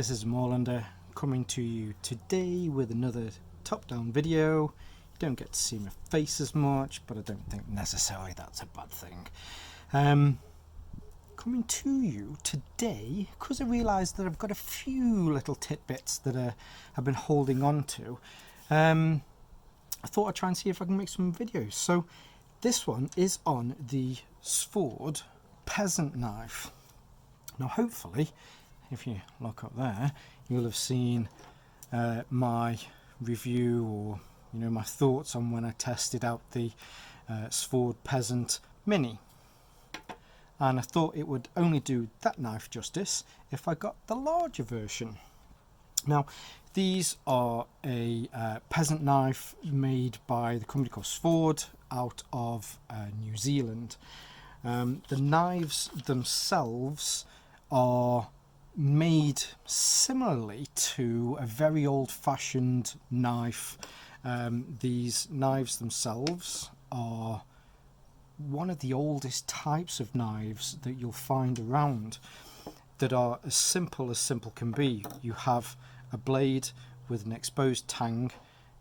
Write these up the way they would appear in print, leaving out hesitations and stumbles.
This is Moorlander coming to you today with another top-down video. You don't get to see my face as much, but I don't think necessarily that's a bad thing. Coming to you today because I realised that I've got a few little tidbits that I've been holding on to. I thought I'd try and see if I can make some videos. So this one is on the Svord Peasant knife. Now hopefully, if you look up there, you'll have seen my review, or my thoughts on when I tested out the Svord Peasant Mini. And I thought it would only do that knife justice if I got the larger version. Now, these are a peasant knife made by the company called Svord out of New Zealand. The knives themselves are made similarly to a very old-fashioned knife. These knives themselves are one of the oldest types of knives that you'll find around, that are as simple can be. You have a blade with an exposed tang.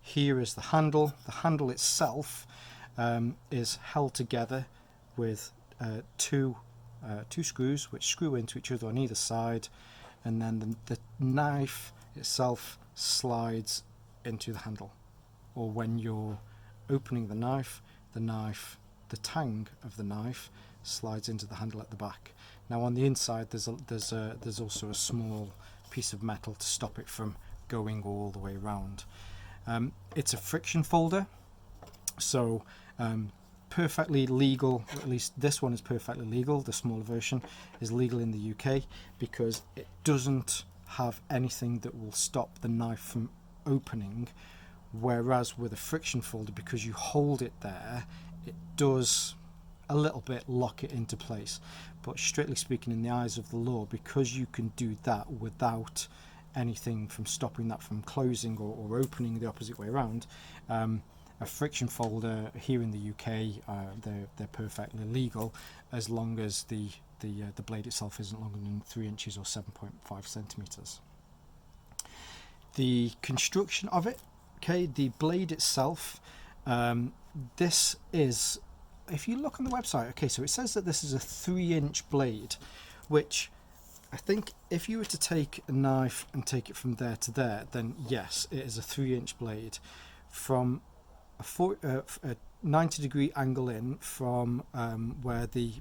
Here is the handle. The handle itself is held together with two screws which screw into each other on either side, and then the knife itself slides into the handle, or when you're opening the tang of the knife slides into the handle at the back. Now on the inside there's also a small piece of metal to stop it from going all the way around. It's a friction folder, so perfectly legal. At least this one is perfectly legal. The smaller version is legal in the UK because it doesn't have anything that will stop the knife from opening, whereas with a friction folder, because you hold it there, it does a little bit lock it into place. But strictly speaking, in the eyes of the law, because you can do that without anything from stopping that from closing or opening the opposite way around, a friction folder here in the UK, they're perfectly legal as long as the blade itself isn't longer than 3 inches or 7.5 centimeters. The construction of it, okay, the blade itself, this is, if you look on the website, okay, so it says that this is a 3-inch blade, which I think if you were to take a knife and take it from there to there, then yes, it is a 3-inch blade. From a 90-degree angle in from where the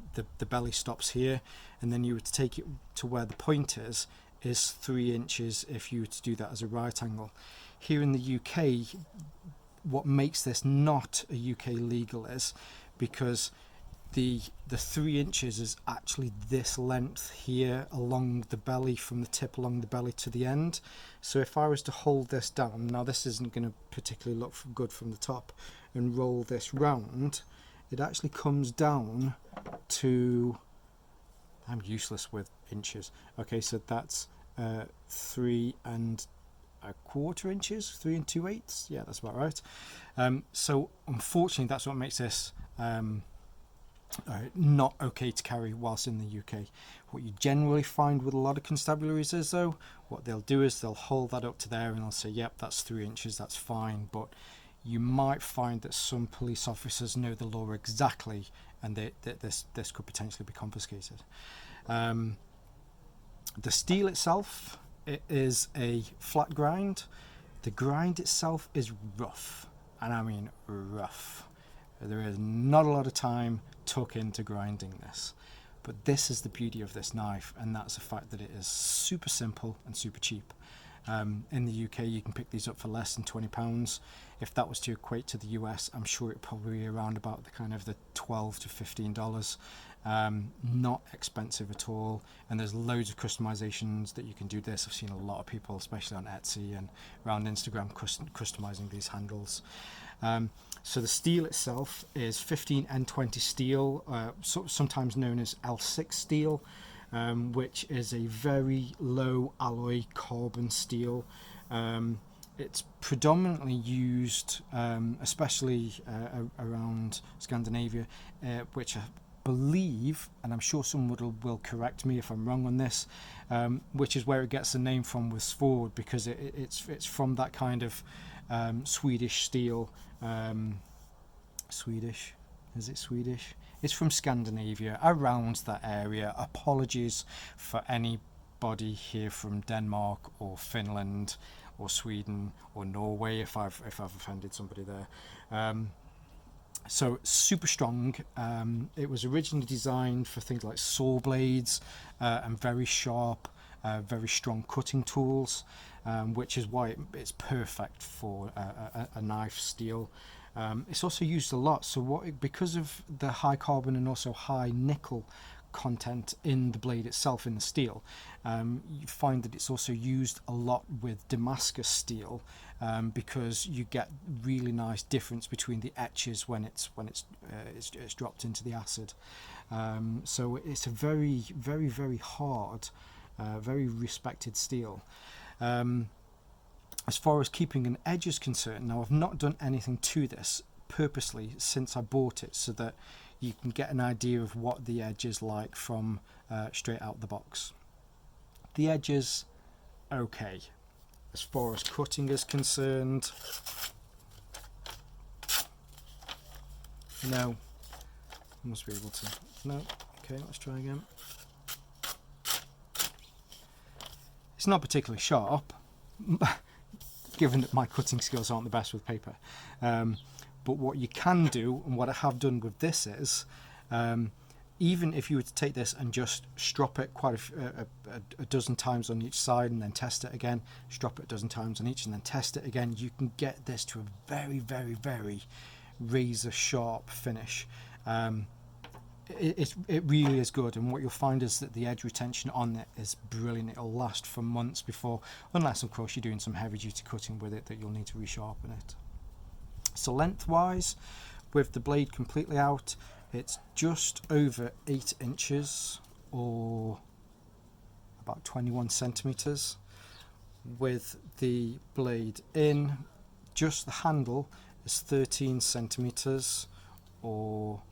belly stops here, and then you were to take it to where the point is 3 inches if you were to do that as a right angle. Here in the UK, what makes this not a UK legal is because the 3 inches is actually this length here along the belly, from the tip along the belly to the end. So if I was to hold this down, now this isn't going to particularly look good from the top, and roll this round, it actually comes down to, I'm useless with inches, okay, so that's 3 1/4 inches, 3 2/8, yeah, that's about right. So unfortunately that's what makes this not okay to carry whilst in the UK. What you generally find with a lot of constabularies is, though, what they'll do is they'll hold that up to there and they'll say, yep, that's 3 inches, that's fine. But you might find that some police officers know the law exactly, and this could potentially be confiscated. The steel itself, it is a flat grind. The grind itself is rough, and I mean rough. There is not a lot of time took into grinding this, but this is the beauty of this knife, and that's the fact that it is super simple and super cheap. In the UK you can pick these up for less than £20. If that was to equate to the US, I'm sure it'd probably be around about the kind of the $12 to $15. Not expensive at all, and there's loads of customizations that you can do this. I've seen a lot of people, especially on Etsy and around Instagram, customizing these handles. So the steel itself is 15N20 steel, sometimes known as L6 steel, which is a very low alloy carbon steel. It's predominantly used, especially around Scandinavia, which are believe, and I'm sure someone will correct me if I'm wrong on this, which is where it gets the name from with Svord, because it's from that kind of Swedish steel. Swedish? Is it Swedish? It's from Scandinavia, around that area. Apologies for anybody here from Denmark or Finland or Sweden or Norway if I've offended somebody there. So super strong. It was originally designed for things like saw blades and very sharp, very strong cutting tools, which is why it's perfect for a knife steel. It's also used a lot, so because of the high carbon and also high nickel content in the blade itself, in the steel, you find that it's also used a lot with Damascus steel, because you get really nice difference between the etches when it's dropped into the acid. So it's a very, very, very hard, very respected steel. As far as keeping an edge is concerned, now I've not done anything to this purposely since I bought it, so that you can get an idea of what the edge is like from straight out the box. The edge is okay. As far as cutting is concerned, no. I must be able to. No. Okay, let's try again. It's not particularly sharp, given that my cutting skills aren't the best with paper. But what you can do, and what I have done with this is, even if you were to take this and just strop it quite a dozen times on each side and then test it again, strop it a dozen times on each and then test it again, you can get this to a very, very, very razor sharp finish. It really is good, and what you'll find is that the edge retention on it is brilliant. It'll last for months before, unless of course you're doing some heavy duty cutting with it that you'll need to resharpen it. So lengthwise, with the blade completely out, it's just over 8 inches or about 21 centimeters. With the blade in, just the handle is 13 centimeters or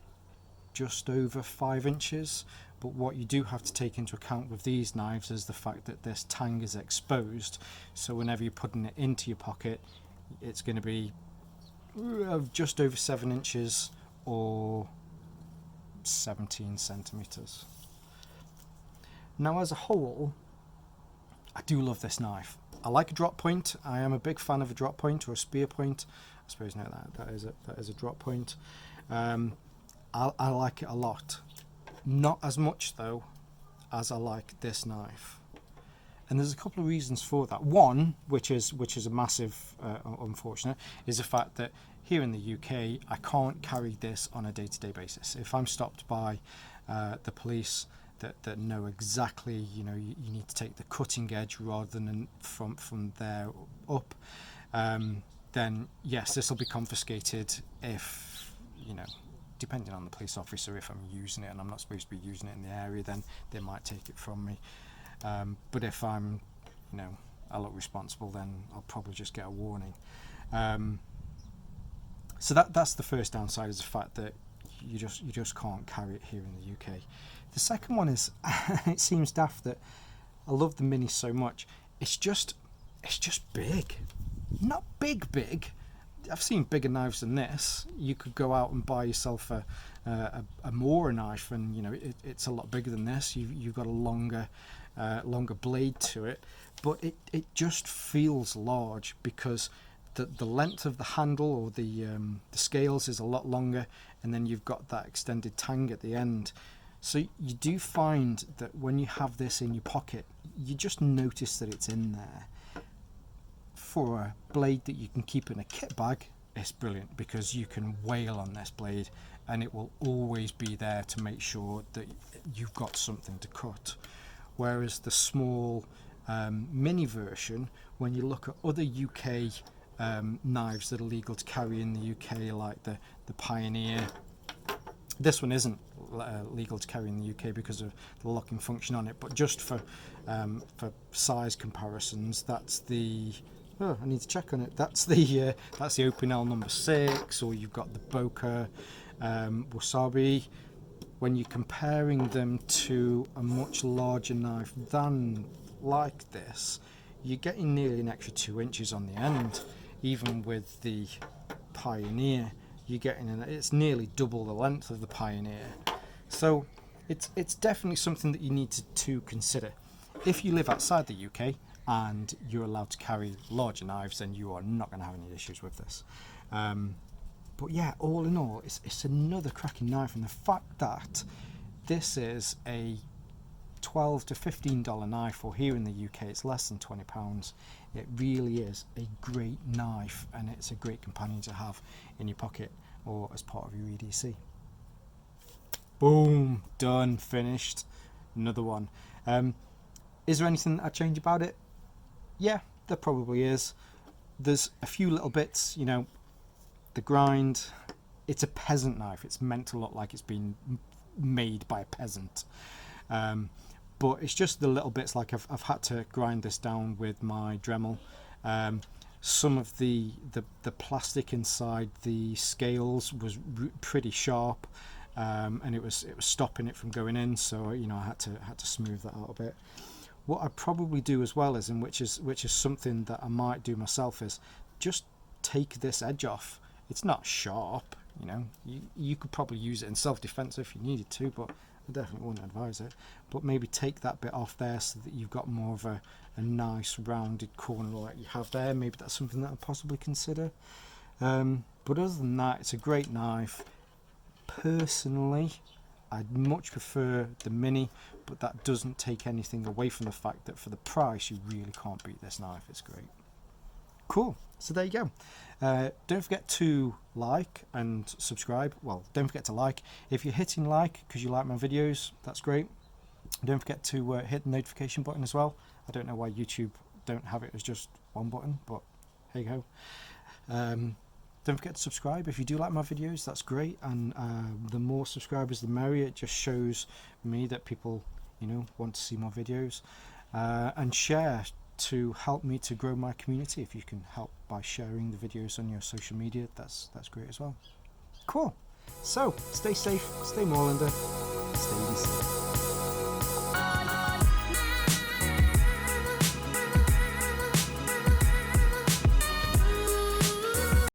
just over 5 inches. But what you do have to take into account with these knives is the fact that this tang is exposed, so whenever you're putting it into your pocket, it's going to be just over 7 inches or 17 centimeters. Now, as a whole, I do love this knife. I like a drop point. I am a big fan of a drop point or a spear point. I suppose now that is a drop point. I like it a lot. Not as much though as I like this knife, and there's a couple of reasons for that. One, which is a massive unfortunate, is the fact that here in the UK I can't carry this on a day-to-day basis. If I'm stopped by the police that know exactly, you need to take the cutting edge rather than from there up, then yes, this will be confiscated. If depending on the police officer, if I'm using it and I'm not supposed to be using it in the area, then they might take it from me. But if I'm, I look responsible, then I'll probably just get a warning. So that's the first downside, is the fact that you just can't carry it here in the UK. The second one is, it seems daft that I love the Mini so much. It's just big, not big. I've seen bigger knives than this. You could go out and buy yourself a Mora knife, and it's a lot bigger than this. You've got a longer blade to it, but it just feels large because the length of the handle or the scales is a lot longer, and then you've got that extended tang at the end. So you do find that when you have this in your pocket, you just notice that it's in there. For a blade that you can keep in a kit bag, it's brilliant because you can wail on this blade and it will always be there to make sure that you've got something to cut. Whereas the small mini version, when you look at other UK knives that are legal to carry in the UK, like the Pioneer, this one isn't legal to carry in the UK because of the locking function on it, but just for size comparisons, that's the I need to check on it. That's the Opinel number 6, or you've got the Boca Wasabi. when you're comparing them to a much larger knife than like this, you're getting nearly an extra 2 inches on the end. Even with the Pioneer, you're getting it's nearly double the length of the Pioneer. So it's definitely something that you need to consider. If you live outside the UK and you're allowed to carry larger knives, then you are not going to have any issues with this. But yeah, all in all, it's another cracking knife, and the fact that this is a $12 to $15 knife, or here in the UK it's less than £20, it really is a great knife, and it's a great companion to have in your pocket or as part of your EDC. Boom, done, finished, another one. Is there anything that I'd change about it? Yeah, there probably is. There's a few little bits, you know, the grind. It's a peasant knife. It's meant to look like it's been made by a peasant. But it's just the little bits, like I've had to grind this down with my Dremel. Some of the plastic inside the scales was pretty sharp, and it was stopping it from going in, so you know I had to smooth that out a bit. What I'd probably do as well is, and which is something that I might do myself, is just take this edge off. It's not sharp, you know, you could probably use it in self-defense if you needed to, but I definitely wouldn't advise it. But maybe take that bit off there so that you've got more of a nice rounded corner like you have there. Maybe that's something that I'd possibly consider. But other than that, it's a great knife. Personally, I'd much prefer the Mini, but that doesn't take anything away from the fact that for the price you really can't beat this knife. It's great. Cool, so there you go. Don't forget to like and subscribe. Well, don't forget to like. If you're hitting like because you like my videos, that's great. Don't forget to hit the notification button as well. I don't know why YouTube don't have it as just one button, but hey ho. Don't forget to subscribe if you do like my videos. That's great, and the more subscribers the merrier. It just shows me that people, you know, want to see more videos. And share to help me to grow my community. If you can help by sharing the videos on your social media, that's great as well. Cool. So stay safe, stay Moorlander, stay EDC.